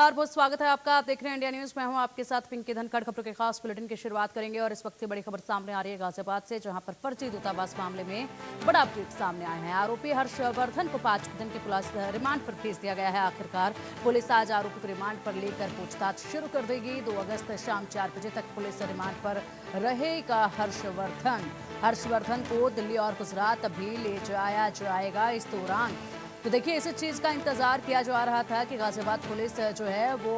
नमस्कार, बहुत स्वागत है आपका। आप देख रहे हैं इंडिया न्यूज। मैं हूं आपके साथ पिंकी धनखड़। खबरों के खास बुलेटिन की शुरुआत करेंगे और इस वक्त की बड़ी खबर सामने आ रही है गाजियाबाद से, जहां पर फर्जी दूतावास मामले में बड़ा अपडेट सामने आया है। आरोपी हर्षवर्धन को 5 दिन के पुलिस रिमांड पर भेज दिया गया है। आखिरकार पुलिस आज आरोपी को रिमांड पर लेकर पूछताछ शुरू कर देगी। 2 अगस्त शाम 4 बजे तक पुलिस रिमांड पर रहेगा हर्षवर्धन को दिल्ली और गुजरात भी ले जाया जाएगा। इस दौरान तो देखिए, इस चीज़ का इंतजार किया जा रहा था कि गाजियाबाद पुलिस जो है वो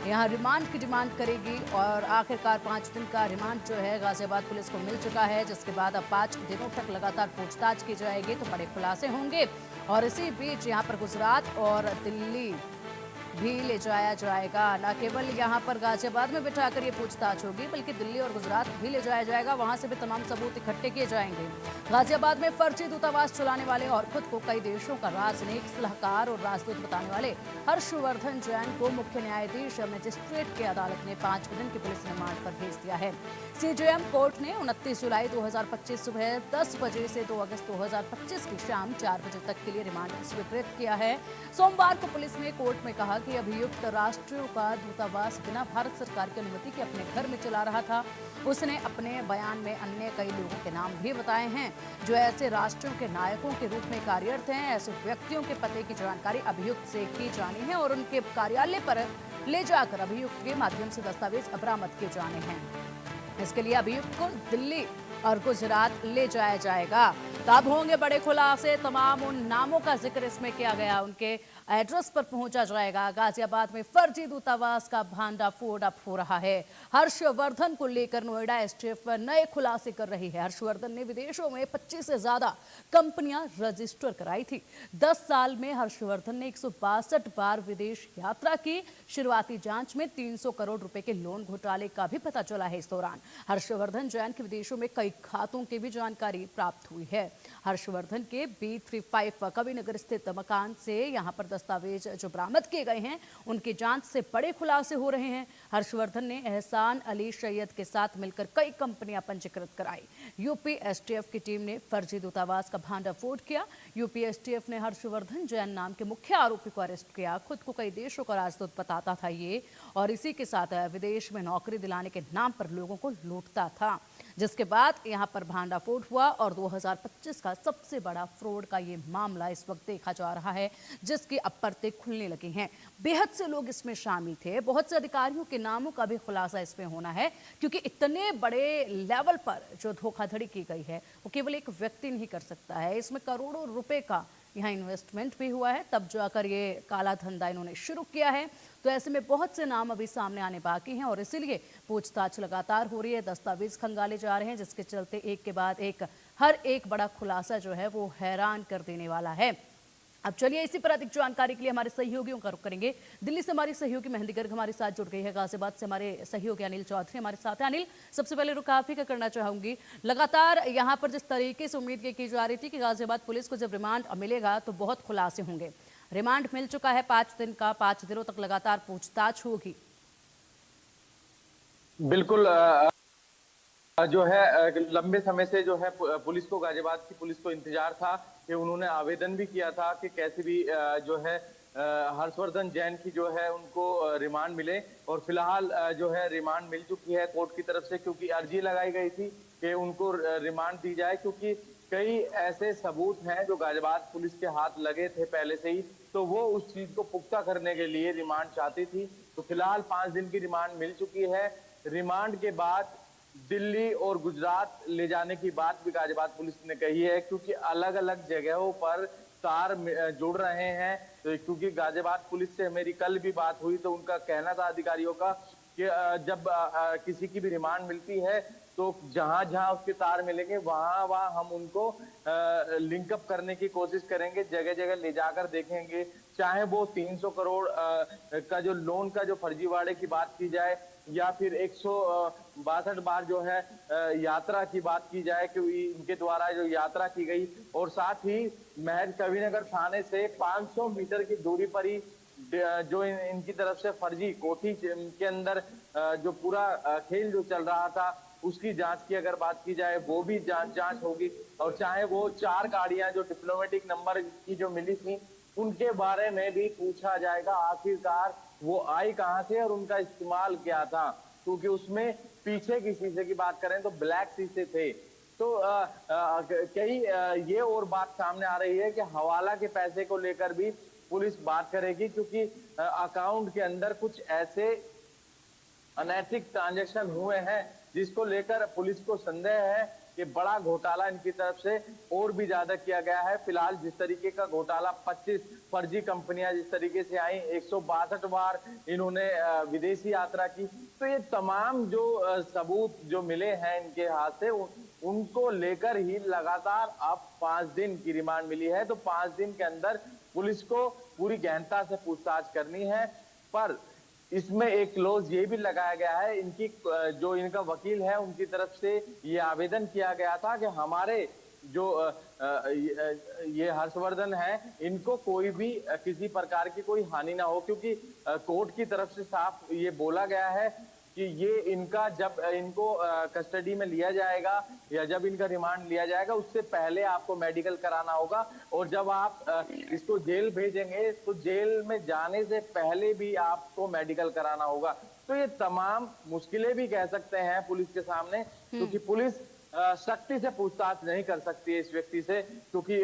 यहाँ रिमांड की डिमांड करेगी और आखिरकार 5 दिन का रिमांड जो है गाजियाबाद पुलिस को मिल चुका है, जिसके बाद अब 5 दिनों तक लगातार पूछताछ की जाएगी तो बड़े खुलासे होंगे। और इसी बीच यहाँ पर गुजरात और दिल्ली भी ले जाया जाएगा। न केवल यहाँ पर गाजियाबाद में बिठाकर ये पूछताछ होगी, बल्कि दिल्ली और गुजरात भी ले जाया जाएगा। वहां से भी तमाम सबूत इकट्ठे किए जाएंगे। गाजियाबाद में फर्जी दूतावास चलाने वाले और खुद को कई देशों का राजनयिक सलाहकार और राजदूत बताने वाले हर्षवर्धन जैन को मुख्य न्यायाधीश मजिस्ट्रेट की अदालत ने 5 दिन की पुलिस रिमांड पर भेज दिया है। सीजेएम कोर्ट ने 29 जुलाई 2025 सुबह 10 बजे से 2 अगस्त 2025 की शाम 4 बजे तक के लिए रिमांड स्वीकृत किया है। सोमवार को पुलिस ने कोर्ट में कहा कि अभियुक्त राष्ट्रों का दूतावास बिना भारत सरकार की अनुमति के अपने घर में चला रहा था। उसने अपने बयान में अन्य कई लोगों के नाम भी बताए हैं जो ऐसे राष्ट्रों के नायकों के रूप में कार्यरत हैं। ऐसे व्यक्तियों के पते की जानकारी अभियुक्त से की जानी है और उनके कार्यालय पर ले जाकर अभियुक्त के माध्यम से दस्तावेज बरामद किए जाने हैं। इसके लिए अभियुक्त को दिल्ली और गुजरात ले जाया जाएगा। तब होंगे बड़े खुलासे। तमाम उन नामों का जिक्र इसमें किया गया, उनके एड्रेस पर पहुंचा जाएगा। गाजियाबाद में फर्जी दूतावास का भांडाफोड़ अब हो रहा है। हर्षवर्धन को लेकर नोएडा एसटीएफ नए खुलासे कर रही है। हर्षवर्धन ने विदेशों में 25 से ज्यादा कंपनियां रजिस्टर कराई थी। 10 साल में हर्षवर्धन ने 162 बार विदेश यात्रा की। शुरुआती जांच में 300 करोड़ रुपए के लोन घोटाले का भी पता चला है। इस दौरान हर्षवर्धन जैन के विदेशों में कई खातों की भी जानकारी प्राप्त हुई है। हर्षवर्धन के B35 कविनगर स्थित मकान से यहां पर दस्तावेज जो बरामद किए गए हैं, उनकी जांच से बड़े खुलासे हो रहे हैं। हर्षवर्धन ने एहसान अली सैयद के साथ मिलकर कई कंपनियां पंजीकृत कराई। यूपी एसटीएफ की टीम ने फर्जी दूतावास का भांडाफोड़ किया। यूपी एसटीएफ ने हर्षवर्धन जैन नाम के मुख्य आरोपी को अरेस्ट किया। खुद को कई देशों का राजदूत बताता था ये, और इसी के साथ विदेश में नौकरी दिलाने के नाम पर लोगों को लूटता था, जिसके बाद यहां पर भांडाफोड़ हुआ और 2025 का सबसे बड़ा फ्रॉड का ये मामला इस वक्त देखा जा रहा है, जिसकी अब परतें खुलने लगी हैं। बेहद से लोग इसमें शामिल थे। बहुत से अधिकारियों के नामों का भी खुलासा इसमें होना है, क्योंकि इतने बड़े लेवल पर जो धोखाधड़ी की गई है वो केवल एक व्यक्ति नहीं कर सकता है। इसमें करोड़ों रुपए का यहाँ इन्वेस्टमेंट भी हुआ है, तब जाकर ये काला धंधा इन्होंने शुरू किया है। तो ऐसे में बहुत से नाम अभी सामने आने बाकी हैं और इसीलिए पूछताछ लगातार हो रही है। दस्तावेज खंगाले जा रहे हैं, जिसके चलते एक के बाद एक हर एक बड़ा खुलासा जो है वो हैरान कर देने वाला है। अब चलिए, इसी पर अधिक जानकारी के लिए हमारे सहयोगियों का रुख करेंगे। दिल्ली से हमारी सहयोगी मेहंदी गर्ग हमारे साथ जुड़ गई है। गाजियाबाद से हमारे सहयोगी अनिल चौधरी हमारे साथ हैं। अनिल, सबसे पहले रुख आप ही का करना चाहूंगी। लगातार यहाँ पर जिस तरीके से उम्मीद की जा रही थी कि गाजियाबाद पुलिस को जब रिमांड मिलेगा तो बहुत खुलासे होंगे, रिमांड मिल चुका है 5 दिन का। 5 दिनों तक लगातार पूछताछ होगी। बिल्कुल। जो है लंबे समय से जो है पुलिस को, गाजियाबाद की पुलिस को इंतजार था कि उन्होंने आवेदन भी किया था कि कैसे भी जो है हर्षवर्धन जैन की जो है उनको रिमांड मिले, और फिलहाल जो है रिमांड मिल चुकी है कोर्ट की तरफ से, क्योंकि अर्जी लगाई गई थी कि उनको रिमांड दी जाए, क्योंकि कई ऐसे सबूत हैं जो गाजियाबाद पुलिस के हाथ लगे थे पहले से ही, तो वो उस चीज को पुख्ता करने के लिए रिमांड चाहती थी। तो फिलहाल 5 दिन की रिमांड मिल चुकी है। रिमांड के बाद दिल्ली और गुजरात ले जाने की बात भी गाजियाबाद पुलिस ने कही है, क्योंकि अलग अलग जगहों पर तार जुड़ रहे हैं। तो क्योंकि गाजियाबाद पुलिस से मेरी कल भी बात हुई तो उनका कहना था अधिकारियों का कि जब किसी की भी रिमांड मिलती है तो जहां जहां उसके तार मिलेंगे वहां वहां हम उनको लिंकअप करने की कोशिश करेंगे, जगह जगह ले जाकर देखेंगे। चाहे वो 300 करोड़ का जो लोन का जो फर्जीवाड़े की बात की जाए, या फिर 162 बार जो है यात्रा की बात की जाए कि इनके द्वारा जो यात्रा की गई, और साथ ही महज कविनगर थाने से 500 मीटर की दूरी पर ही जो इनकी तरफ से फर्जी कोठी के अंदर जो पूरा खेल जो चल रहा था उसकी जांच की अगर बात की जाए, वो भी जांच होगी। और चाहे वो 4 गाड़ियां जो डिप्लोमेटिक नंबर की जो मिली थी उनके बारे में भी पूछा जाएगा। आखिरकार वो आई कहां से और उनका इस्तेमाल क्या था, क्योंकि उसमें पीछे की शीशे की बात करें तो ब्लैक शीशे थे। तो कई ये और बात सामने आ रही है कि हवाला के पैसे को लेकर भी पुलिस बात करेगी, क्योंकि अकाउंट के अंदर कुछ ऐसे अनैतिक ट्रांजैक्शन हुए हैं जिसको लेकर पुलिस को संदेह है कि बड़ा घोटाला इनकी तरफ से और भी ज्यादा किया गया है। फिलहाल जिस तरीके का घोटाला 25 फर्जी कंपनियां जिस तरीके से आई, 162 बार इन्होंने विदेशी यात्रा की, तो ये तमाम जो सबूत जो मिले हैं इनके हाथ से उनको लेकर ही लगातार अब 5 दिन की रिमांड मिली है। तो 5 दिन के अंदर पुलिस को पूरी गहनता से पूछताछ करनी है। पर इसमें एक क्लोज ये भी लगाया गया है, इनकी जो इनका वकील है उनकी तरफ से ये आवेदन किया गया था कि हमारे जो ये हर्षवर्धन है इनको कोई भी किसी प्रकार की कोई हानि ना हो, क्योंकि कोर्ट की तरफ से साफ ये बोला गया है कि ये इनका जब इनको कस्टडी में लिया जाएगा या जब इनका रिमांड लिया जाएगा उससे पहले आपको मेडिकल कराना होगा, और जब आप इसको जेल भेजेंगे तो जेल में जाने से पहले भी आपको मेडिकल कराना होगा। तो ये तमाम मुश्किलें भी कह सकते हैं पुलिस के सामने, क्योंकि पुलिस सख्ती से पूछताछ नहीं कर सकती है इस व्यक्ति से, क्योंकि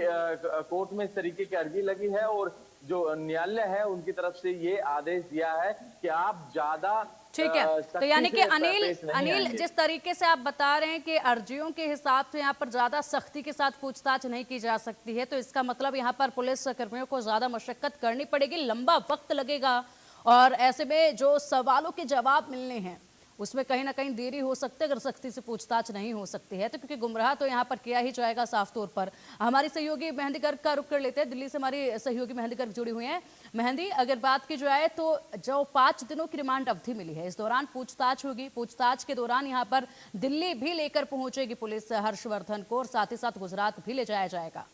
कोर्ट में इस तरीके की अर्जी लगी है और जो न्यायालय है उनकी तरफ से ये आदेश दिया है कि आप ज्यादा ठीक है। तो यानी कि अनिल आएंगे। जिस तरीके से आप बता रहे हैं कि अर्जियों के हिसाब से यहाँ पर ज्यादा सख्ती के साथ पूछताछ नहीं की जा सकती है, तो इसका मतलब यहाँ पर पुलिस कर्मियों को ज्यादा मशक्कत करनी पड़ेगी, लंबा वक्त लगेगा, और ऐसे में जो सवालों के जवाब मिलने हैं उसमें कहीं ना कहीं देरी हो सकती है अगर सख्ती से पूछताछ नहीं हो सकती है। तो क्योंकि गुमराह तो यहाँ पर किया ही जाएगा साफ तौर पर। हमारी सहयोगी मेहंदी गर्ग का रुख कर लेते हैं, दिल्ली से हमारी सहयोगी मेहंदी गर्ग जुड़ी हुई हैं। मेहंदी, अगर बात की जाए तो जो 5 दिनों की रिमांड अवधि मिली है, इस दौरान पूछताछ होगी, पूछताछ के दौरान यहाँ पर दिल्ली भी लेकर पहुंचेगी पुलिस हर्षवर्धन को, और साथ ही साथ गुजरात भी ले जाया जाएगा।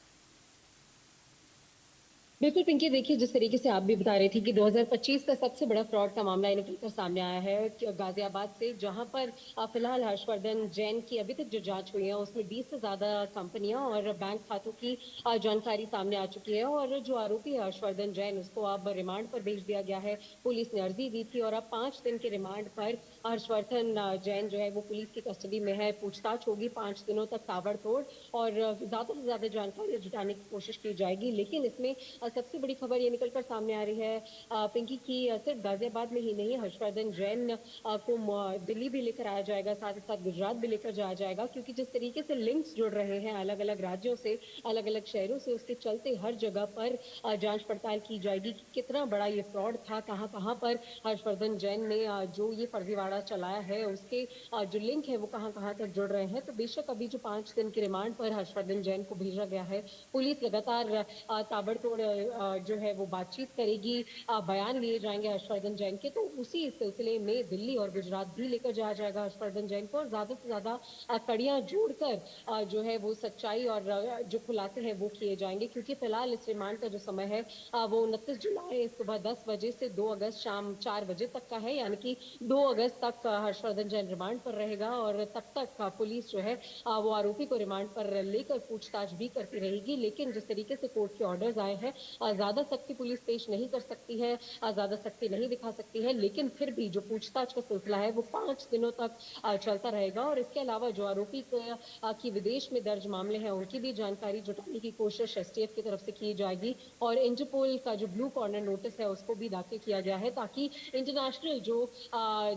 बिल्कुल पिंकी, देखिए जिस तरीके से आप भी बता रही थी कि 2025 का सबसे बड़ा फ्रॉड का मामला निकलकर सामने आया है गाजियाबाद से, जहां पर फिलहाल हर्षवर्धन जैन की अभी तक जो जांच हुई है उसमें 20 से ज्यादा कंपनियां और बैंक खातों की जानकारी सामने आ चुकी है, और जो आरोपी है हर्षवर्धन जैन उसको अब रिमांड पर भेज दिया गया है। पुलिस ने अर्जी दी थी और अब 5 दिन के रिमांड पर हर्षवर्धन जैन जो है वो पुलिस की कस्टडी में है। पूछताछ होगी 5 दिनों तक ताबड़तोड़, और ज्यादा से ज्यादा जानकारी जुटाने की कोशिश की जाएगी। लेकिन इसमें सबसे बड़ी खबर ये निकलकर सामने आ रही है पिंकी की, सिर्फ गाजियाबाद में ही नहीं, हर्षवर्धन जैन को दिल्ली भी लेकर आया जाएगा, साथ ही साथ गुजरात भी लेकर जाया जाएगा, क्योंकि जिस तरीके से लिंक्स जुड़ रहे हैं अलग अलग राज्यों से, अलग अलग शहरों से, उसके चलते हर जगह पर जांच पड़ताल की जाएगी कि कितना बड़ा ये फ्रॉड था, कहां कहां पर हर्षवर्धन जैन ने जो ये फर्जीवाड़ा चलाया है उसके जो लिंक है वो कहां कहां तक जुड़ रहे हैं। तो बेशक अभी जो 5 दिन की रिमांड पर हर्षवर्धन जैन को भेजा गया है, पुलिस लगातार ताबड़तोड़ जो है वो बातचीत करेगी, बयान लिए जाएंगे हर्षवर्धन जैन के, तो उसी सिलसिले में दिल्ली और गुजरात भी लेकर जाया जाएगा हर्षवर्धन जैन को, और ज्यादा से ज्यादा कड़ियां जोड़कर जो है वो सच्चाई और जो खुलासे हैं वो किए जाएंगे। क्योंकि फिलहाल इस रिमांड का जो समय है वो 29 जुलाई सुबह 10 बजे से 2 अगस्त शाम 4 बजे तक का है, यानी कि 2 अगस्त तक हर्षवर्धन जैन रिमांड पर रहेगा, और तब तक पुलिस जो है वो आरोपी को रिमांड पर लेकर पूछताछ भी करती रहेगी। लेकिन जिस तरीके से कोर्ट के ऑर्डर्स आए हैं, ज्यादा सख्ती पुलिस पेश नहीं कर सकती है, ज्यादा सख्ती नहीं दिखा सकती है, लेकिन फिर भी जो पूछताछ का सिलसिला है वो 5 दिनों तक चलता रहेगा। और इसके अलावा जो आरोपी की विदेश में दर्ज मामले हैं उनकी भी जानकारी जुटाने की कोशिश एसटीएफ की तरफ से की जाएगी, और इंटरपोल का जो ब्लू कॉर्नर नोटिस है उसको भी दाखिल किया गया है, ताकि इंटरनेशनल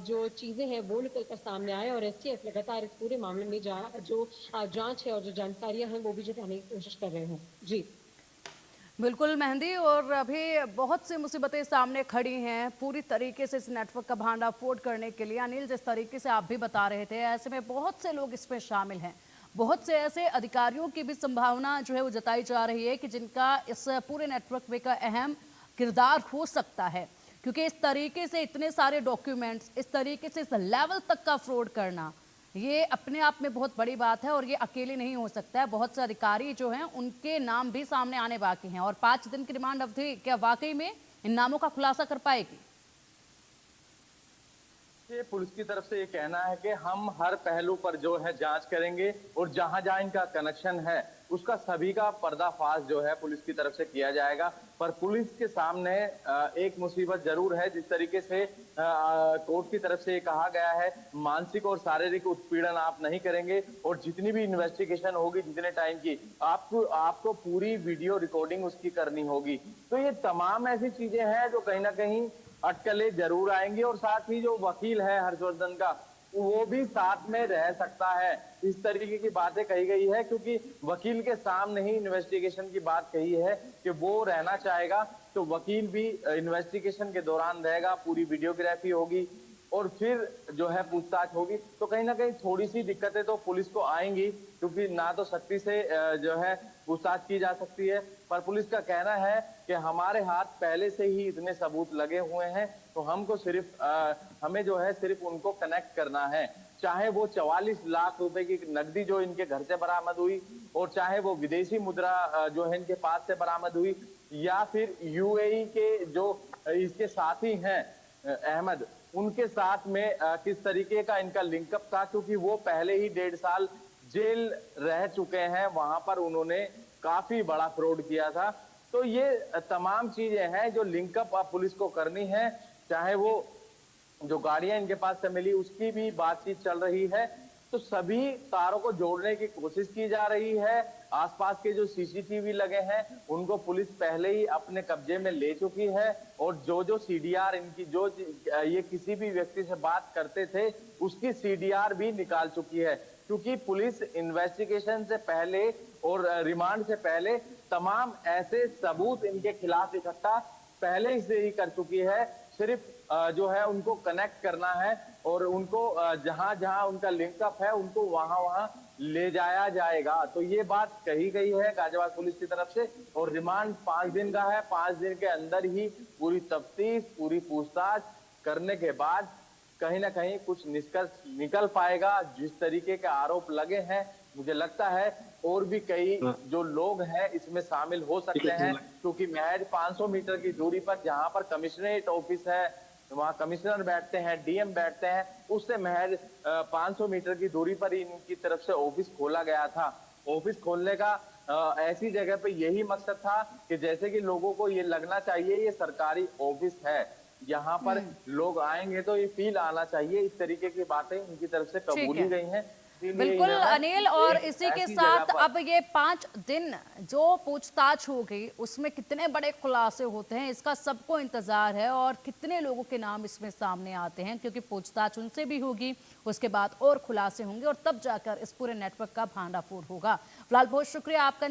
जो चीजें हैं वो निकलकर सामने आए, और एसटीएफ लगातार इस पूरे मामले में जो जांच है और जो जानकारियां हैं वो भी जुटाने की कोशिश कर रहे हैं। जी बिल्कुल मेहंदी, और अभी बहुत सी मुसीबतें सामने खड़ी हैं पूरी तरीके से इस नेटवर्क का भांडा फोड़ करने के लिए। अनिल, जिस तरीके से आप भी बता रहे थे, ऐसे में बहुत से लोग इसमें शामिल हैं, बहुत से ऐसे अधिकारियों की भी संभावना जो है वो जताई जा रही है कि जिनका इस पूरे नेटवर्क में का अहम किरदार हो सकता है, क्योंकि इस तरीके से इतने सारे डॉक्यूमेंट्स, इस तरीके से इस लेवल तक का फ्रॉड करना, ये अपने आप में बहुत बड़ी बात है, और ये अकेले नहीं हो सकता है। बहुत से अधिकारी जो हैं उनके नाम भी सामने आने बाकी हैं, और 5 दिन की रिमांड अवधि क्या वाकई में इन नामों का खुलासा कर पाएगी? ये पुलिस की तरफ से ये कहना है कि हम हर पहलू पर जो है जांच करेंगे और जहां जहां इनका कनेक्शन है उसका सभी का पर्दाफाश जो है पुलिस की तरफ से किया जाएगा। पर पुलिस के सामने एक मुसीबत जरूर है। जिस तरीके से कोर्ट की तरफ से ये कहा गया है, मानसिक और शारीरिक उत्पीड़न आप नहीं करेंगे और जितनी भी इन्वेस्टिगेशन होगी जितने टाइम की, आपको पूरी वीडियो रिकॉर्डिंग उसकी करनी होगी। तो ये तमाम ऐसी चीजें हैं जो कहीं ना कहीं अटकलें जरूर आएंगी। और साथ ही जो वकील है हर्षवर्धन का, वो भी साथ में रह सकता है। इस तरीके की बातें कही गई है, क्योंकि वकील के सामने ही इन्वेस्टिगेशन की बात कही है कि वो रहना चाहेगा, तो वकील भी इन्वेस्टिगेशन के दौरान रहेगा, पूरी वीडियोग्राफी होगी और फिर जो है पूछताछ होगी। तो कहीं ना कहीं थोड़ी सी दिक्कतें तो पुलिस को आएंगी, क्योंकि ना तो सख्ती से जो है पूछताछ की जा सकती है। पर पुलिस का कहना है कि हमारे हाथ पहले से ही इतने सबूत लगे हुए हैं, तो हमको सिर्फ हमें जो है सिर्फ उनको कनेक्ट करना है। चाहे वो 44 लाख रुपए की नकदी जो इनके घर से बरामद हुई, और चाहे वो विदेशी मुद्रा जो है इनके पास से बरामद हुई, या फिर यूएई के जो इसके साथी हैं अहमद, उनके साथ में किस तरीके का इनका लिंकअप था, क्योंकि वो पहले ही 1.5 साल जेल रह चुके हैं, वहां पर उन्होंने काफी बड़ा फ्रॉड किया था। तो ये तमाम चीजें हैं जो लिंकअप अब पुलिस को करनी है। चाहे वो जो गाड़ियां इनके पास से मिली उसकी भी बातचीत चल रही है, तो सभी तारों को जोड़ने की कोशिश की जा रही है। आसपास के जो सीसीटीवी लगे हैं उनको पुलिस पहले ही अपने कब्जे में ले चुकी है, और जो सीडीआर इनकी जो ये किसी भी व्यक्ति से बात करते थे उसकी सीडीआर भी निकाल चुकी है, क्योंकि पुलिस इन्वेस्टिगेशन से पहले और रिमांड से पहले तमाम ऐसे सबूत इनके खिलाफ इकट्ठा पहले से ही कर चुकी है। सिर्फ जो है उनको कनेक्ट करना है और उनको जहां जहां उनका लिंकअप है उनको वहां वहां ले जाया जाएगा। तो ये बात कही गई है गाजियाबाद पुलिस की तरफ से, और रिमांड 5 दिन का है। 5 दिन के अंदर ही पूरी तफ्तीश, पूरी पूछताछ करने के बाद कहीं ना कहीं कुछ निष्कर्ष निकल पाएगा। जिस तरीके के आरोप लगे हैं, मुझे लगता है और भी कई जो लोग हैं इसमें शामिल हो सकते हैं, क्योंकि महज 500 मीटर की दूरी पर जहां पर कमिश्नरेट ऑफिस है, वहां कमिश्नर बैठते हैं, डीएम बैठते हैं, उससे महज 500 मीटर की दूरी पर ही इनकी तरफ से ऑफिस खोला गया था। ऑफिस खोलने का ऐसी जगह पे यही मकसद था कि जैसे कि लोगों को ये लगना चाहिए ये सरकारी ऑफिस है, यहाँ पर लोग आएंगे तो ये फील आना चाहिए। इस तरीके की बातें इनकी तरफ से कबूली गई हैं। बिल्कुल अनिल, और इसी के साथ अब ये 5 दिन जो पूछताछ होगी उसमें कितने बड़े खुलासे होते हैं इसका सबको इंतजार है, और कितने लोगों के नाम इसमें सामने आते हैं, क्योंकि पूछताछ उनसे भी होगी, उसके बाद और खुलासे होंगे और तब जाकर इस पूरे नेटवर्क का भांडाफोड़ होगा। फिलहाल बहुत शुक्रिया आपका।